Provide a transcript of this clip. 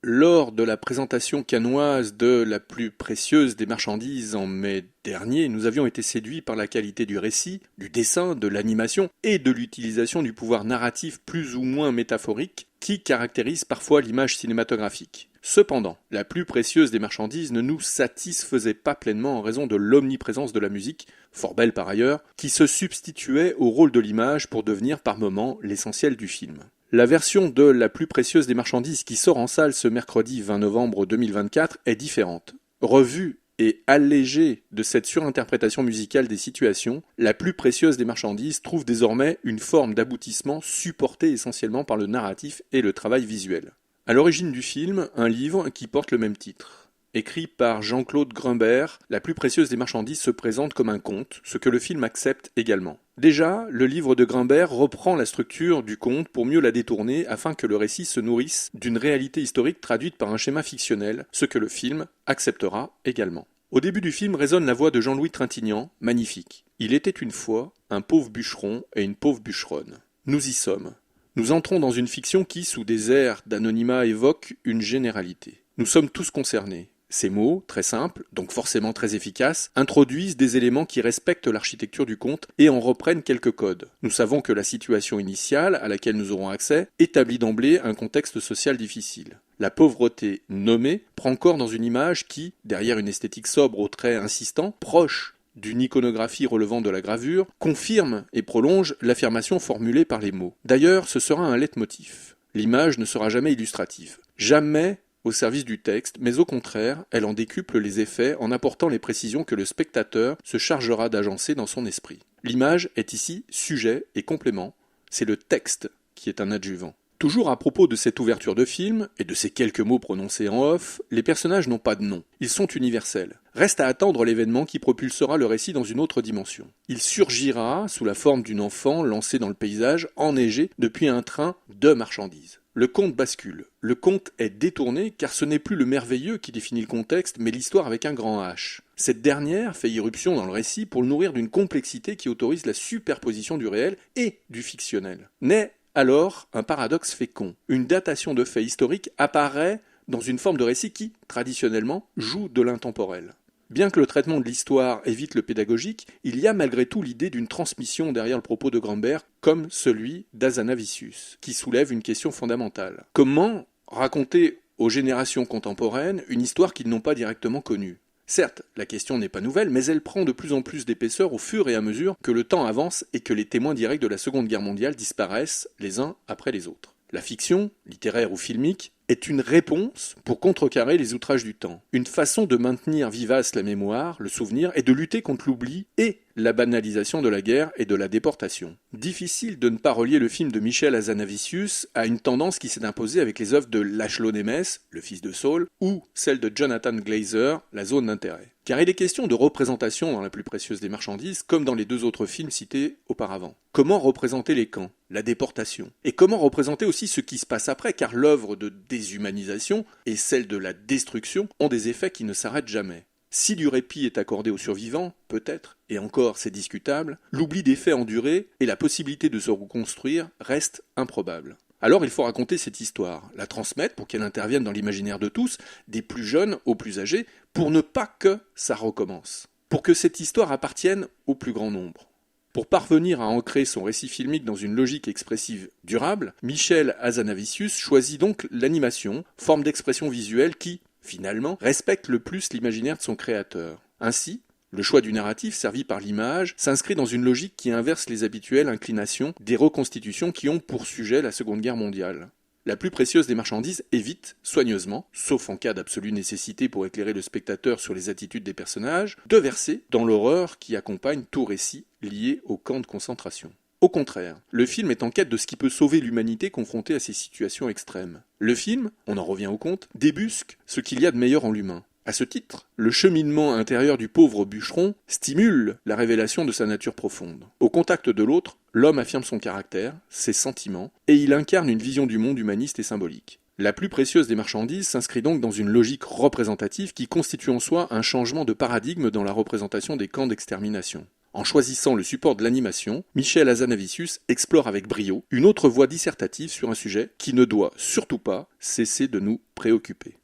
Lors de la présentation cannoise de La plus précieuse des marchandises en mai dernier, nous avions été séduits par la qualité du récit, du dessin, de l'animation et de l'utilisation du pouvoir narratif plus ou moins métaphorique qui caractérise parfois l'image cinématographique. Cependant, La plus précieuse des marchandises ne nous satisfaisait pas pleinement en raison de l'omniprésence de la musique, fort belle par ailleurs, qui se substituait au rôle de l'image pour devenir par moments l'essentiel du film. La version de La plus précieuse des marchandises qui sort en salle ce mercredi 20 novembre 2024 est différente. Revue et allégée de cette surinterprétation musicale des situations, La plus précieuse des marchandises trouve désormais une forme d'aboutissement supportée essentiellement par le narratif et le travail visuel. À l'origine du film, un livre qui porte le même titre. Écrit par Jean-Claude Grimbert, La plus précieuse des marchandises se présente comme un conte, ce que le film accepte également. Déjà, le livre de Grimbert reprend la structure du conte pour mieux la détourner afin que le récit se nourrisse d'une réalité historique traduite par un schéma fictionnel, ce que le film acceptera également. Au début du film résonne la voix de Jean-Louis Trintignant, magnifique. Il était une fois un pauvre bûcheron et une pauvre bûcheronne. Nous y sommes. Nous entrons dans une fiction qui, sous des airs d'anonymat, évoque une généralité. Nous sommes tous concernés. Ces mots, très simples, donc forcément très efficaces, introduisent des éléments qui respectent l'architecture du conte et en reprennent quelques codes. Nous savons que la situation initiale, à laquelle nous aurons accès, établit d'emblée un contexte social difficile. La pauvreté nommée prend corps dans une image qui, derrière une esthétique sobre aux traits insistants, proche d'une iconographie relevant de la gravure, confirme et prolonge l'affirmation formulée par les mots. D'ailleurs, ce sera un leitmotiv. L'image ne sera jamais illustrative. Jamais au service du texte, mais au contraire, elle en décuple les effets en apportant les précisions que le spectateur se chargera d'agencer dans son esprit. L'image est ici sujet et complément, c'est le texte qui est un adjuvant. Toujours à propos de cette ouverture de film, et de ces quelques mots prononcés en off, les personnages n'ont pas de nom, ils sont universels. Reste à attendre l'événement qui propulsera le récit dans une autre dimension. Il surgira sous la forme d'une enfant lancée dans le paysage, enneigé depuis un train de marchandises. Le conte bascule. Le conte est détourné car ce n'est plus le merveilleux qui définit le contexte, mais l'histoire avec un grand H. Cette dernière fait irruption dans le récit pour le nourrir d'une complexité qui autorise la superposition du réel et du fictionnel. Naît alors un paradoxe fécond. Une datation de faits historiques apparaît dans une forme de récit qui, traditionnellement, joue de l'intemporel. Bien que le traitement de l'histoire évite le pédagogique, il y a malgré tout l'idée d'une transmission derrière le propos de Grimbert, comme celui d'Azanavicius, qui soulève une question fondamentale. Comment raconter aux générations contemporaines une histoire qu'ils n'ont pas directement connue ? Certes, la question n'est pas nouvelle, mais elle prend de plus en plus d'épaisseur au fur et à mesure que le temps avance et que les témoins directs de la Seconde Guerre mondiale disparaissent les uns après les autres. La fiction, littéraire ou filmique, est une réponse pour contrecarrer les outrages du temps. Une façon de maintenir vivace la mémoire, le souvenir, et de lutter contre l'oubli et la banalisation de la guerre et de la déportation. Difficile de ne pas relier le film de Michel Hazanavicius à une tendance qui s'est imposée avec les œuvres de Laszlo Nemes, le fils de Saul, ou celle de Jonathan Glazer, La zone d'intérêt. Car il est question de représentation dans La plus précieuse des marchandises, comme dans les deux autres films cités auparavant. Comment représenter les camps, la déportation, et comment représenter aussi ce qui se passe après, car l'œuvre de déshumanisation et celle de la destruction ont des effets qui ne s'arrêtent jamais. Si du répit est accordé aux survivants, peut-être, et encore c'est discutable, l'oubli des faits endurés et la possibilité de se reconstruire restent improbables. Alors il faut raconter cette histoire, la transmettre pour qu'elle intervienne dans l'imaginaire de tous, des plus jeunes aux plus âgés, pour ne pas que ça recommence. Pour que cette histoire appartienne au plus grand nombre. Pour parvenir à ancrer son récit filmique dans une logique expressive durable, Michel Hazanavicius choisit donc l'animation, forme d'expression visuelle qui, finalement, respecte le plus l'imaginaire de son créateur. Ainsi, le choix du narratif servi par l'image s'inscrit dans une logique qui inverse les habituelles inclinations des reconstitutions qui ont pour sujet la Seconde Guerre mondiale. La plus précieuse des marchandises évite, soigneusement, sauf en cas d'absolue nécessité pour éclairer le spectateur sur les attitudes des personnages, de verser dans l'horreur qui accompagne tout récit lié au camp de concentration. Au contraire, le film est en quête de ce qui peut sauver l'humanité confrontée à ces situations extrêmes. Le film, on en revient au conte, débusque ce qu'il y a de meilleur en l'humain. À ce titre, le cheminement intérieur du pauvre bûcheron stimule la révélation de sa nature profonde. Au contact de l'autre, l'homme affirme son caractère, ses sentiments, et il incarne une vision du monde humaniste et symbolique. La plus précieuse des marchandises s'inscrit donc dans une logique représentative qui constitue en soi un changement de paradigme dans la représentation des camps d'extermination. En choisissant le support de l'animation, Michel Hazanavicius explore avec brio une autre voie dissertative sur un sujet qui ne doit surtout pas cesser de nous préoccuper.